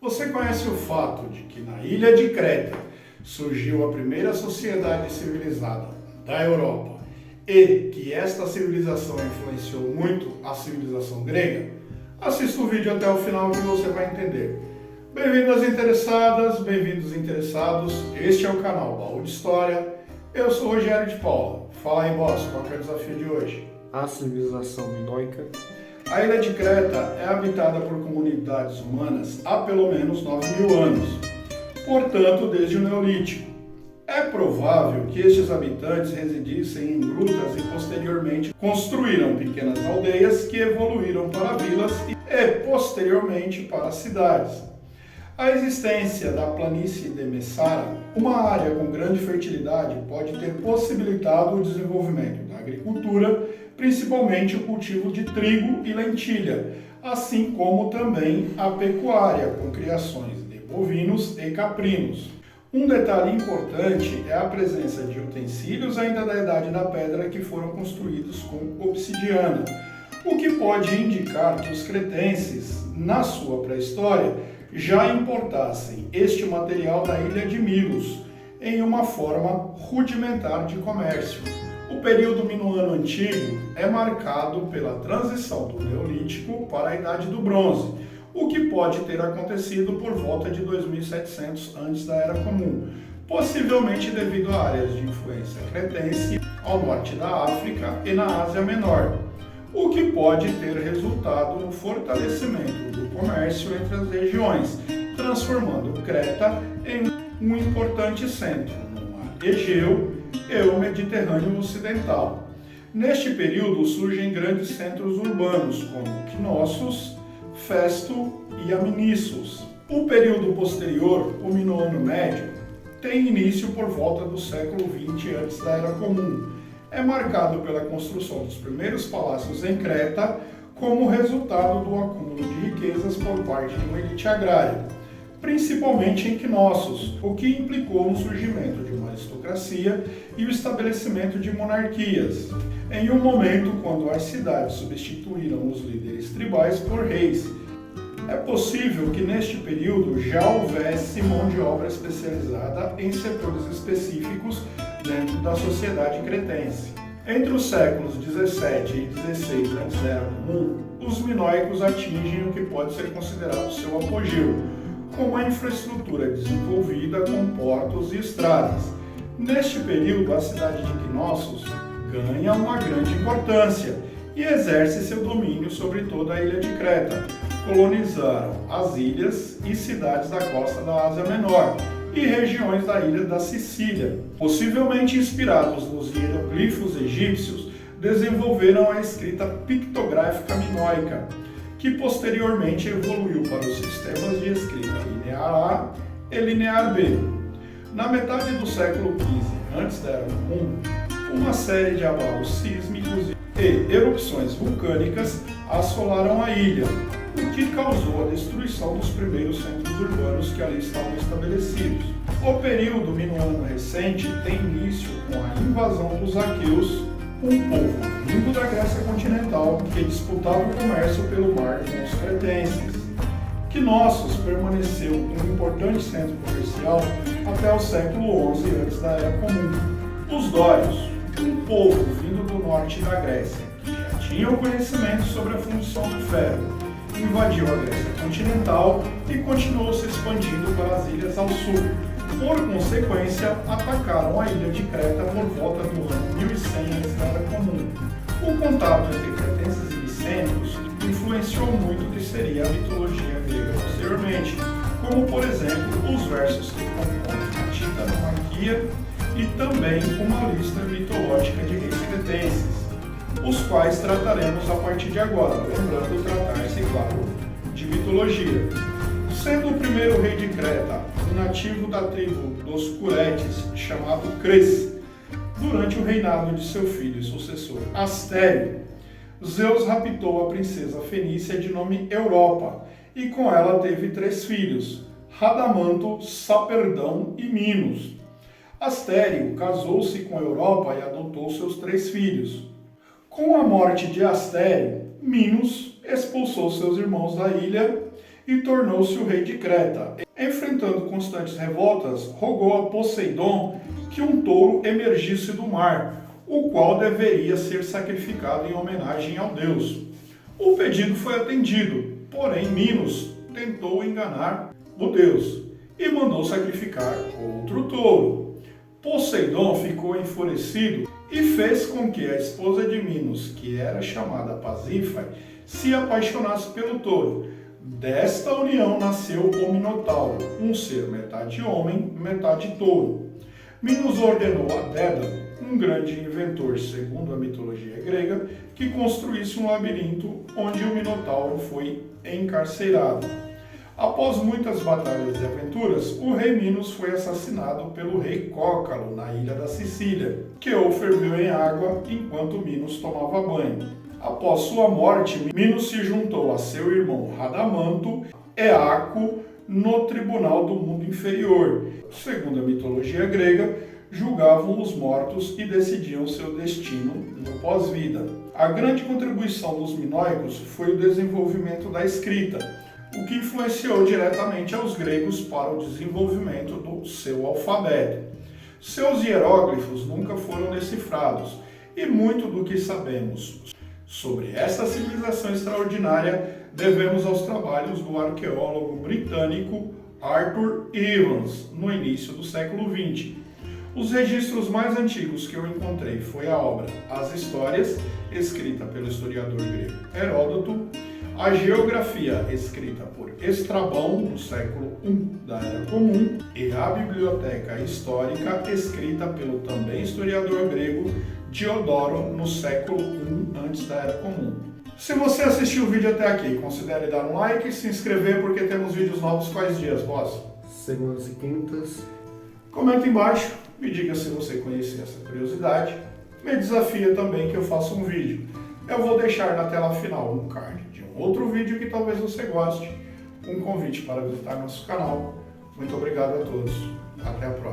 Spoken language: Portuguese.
Você conhece o fato de que na ilha de Creta surgiu a primeira sociedade civilizada da Europa e que esta civilização influenciou muito a civilização grega? Assista o vídeo até o final que você vai entender. Bem-vindas interessadas, bem-vindos interessados. Este é o canal Baú de História. Eu sou Rogério de Paula. Fala aí, boss, qual é o desafio de hoje? A civilização minoica. A ilha de Creta é habitada por comunidades humanas há pelo menos 9.000 anos, portanto desde o Neolítico. É provável que estes habitantes residissem em grutas e posteriormente construíram pequenas aldeias que evoluíram para vilas e posteriormente para cidades. A existência da planície de Messara, uma área com grande fertilidade, pode ter possibilitado o desenvolvimento da agricultura, principalmente o cultivo de trigo e lentilha, assim como também a pecuária, com criações de bovinos e caprinos. Um detalhe importante é a presença de utensílios ainda da Idade da Pedra que foram construídos com obsidiana, o que pode indicar que os cretenses, na sua pré-história, já importassem este material da ilha de Milos, em uma forma rudimentar de comércio. O período minoano antigo é marcado pela transição do Neolítico para a Idade do Bronze, o que pode ter acontecido por volta de 2700 antes da Era Comum, possivelmente devido a áreas de influência cretense ao norte da África e na Ásia Menor, o que pode ter resultado no fortalecimento do comércio entre as regiões, transformando Creta em um importante centro no mar Egeu e o Mediterrâneo Ocidental. Neste período surgem grandes centros urbanos como Knossos, Festo e Amnisos. O período posterior, o Minoano Médio, tem início por volta do século XX antes da Era Comum. É marcado pela construção dos primeiros palácios em Creta como resultado do acúmulo de riquezas por parte de uma elite agrária, principalmente em Knossos, o que implicou no surgimento de uma aristocracia e o estabelecimento de monarquias, em um momento quando as cidades substituíram os líderes tribais por reis. É possível que neste período já houvesse mão de obra especializada em setores específicos dentro da sociedade cretense. Entre os séculos 17 e 16 antes da Era Comum, os minoicos atingem o que pode ser considerado seu apogeu, com uma infraestrutura desenvolvida com portos e estradas. Neste período, a cidade de Knossos ganha uma grande importância e exerce seu domínio sobre toda a ilha de Creta. Colonizaram as ilhas e cidades da costa da Ásia Menor e regiões da ilha da Sicília. Possivelmente inspirados nos hieroglifos egípcios, desenvolveram a escrita pictográfica minoica, que posteriormente evoluiu para os sistemas de escrita linear A e linear B. Na metade do século XV, antes da Era Comum, uma série de abalos sísmicos e erupções vulcânicas assolaram a ilha, o que causou a destruição dos primeiros centros urbanos que ali estavam estabelecidos. O período minoano recente tem início com a invasão dos aqueus, um povo vindo da Grécia continental que disputava o comércio pelo mar com os cretenses. Knossos permaneceu um importante centro comercial até o século XI antes da Era Comum. Os dórios, um povo vindo do norte da Grécia, que já tinha o conhecimento sobre a fundição do ferro, invadiu a Grécia continental e continuou se expandindo para as ilhas ao sul. Por consequência, atacaram a ilha de Creta por volta do ano 1100 antes da Era Comum. O contato entre cretenses e micênicos influenciou muito o que seria a mitologia grega posteriormente, como por exemplo os versos que compõem a Titanomaquia e também uma lista mitológica de reis cretenses, os quais trataremos a partir de agora, lembrando tratar-se, claro, de mitologia. Sendo o primeiro rei de Creta um nativo da tribo dos Curetes, chamado Cres, durante o reinado de seu filho e sucessor Astério, Zeus raptou a princesa fenícia de nome Europa e com ela teve 3 filhos, Radamanto, Saperdão e Minos. Astério casou-se com Europa e adotou seus 3 filhos. Com a morte de Astério, Minos expulsou seus irmãos da ilha e tornou-se o rei de Creta. Enfrentando constantes revoltas, rogou a Poseidon que um touro emergisse do mar, o qual deveria ser sacrificado em homenagem ao deus. O pedido foi atendido, porém Minos tentou enganar o deus e mandou sacrificar outro touro. Poseidon ficou enfurecido e fez com que a esposa de Minos, que era chamada Pasífae, se apaixonasse pelo touro. Desta união nasceu o Minotauro, um ser metade homem, metade touro. Minos ordenou a Dédalo, um grande inventor, segundo a mitologia grega, que construísse um labirinto onde o Minotauro foi encarcerado. Após muitas batalhas e aventuras, o rei Minos foi assassinado pelo rei Cócalo na ilha da Sicília, que o ferveu em água enquanto Minos tomava banho. Após sua morte, Minos se juntou a seu irmão Radamanto, Eaco, no tribunal do mundo inferior. Segundo a mitologia grega, julgavam os mortos e decidiam seu destino no pós-vida. A grande contribuição dos minoicos foi o desenvolvimento da escrita, o que influenciou diretamente aos gregos para o desenvolvimento do seu alfabeto. Seus hieróglifos nunca foram decifrados, e muito do que sabemos sobre esta civilização extraordinária devemos aos trabalhos do arqueólogo britânico Arthur Evans, no início do século XX. Os registros mais antigos que eu encontrei foi a obra As Histórias, escrita pelo historiador grego Heródoto, a Geografia, escrita por Estrabão, no século I da Era Comum, e a Biblioteca Histórica, escrita pelo também historiador grego Diodoro, no século I antes da Era Comum. Se você assistiu o vídeo até aqui, considere dar um like e se inscrever, porque temos vídeos novos quais dias, boss? Segundas e quintas. Comenta embaixo, me diga se você conhecia essa curiosidade. Me desafia também que eu faça um vídeo. Eu vou deixar na tela final um card de um outro vídeo que talvez você goste, um convite para visitar nosso canal. Muito obrigado a todos. Até a próxima.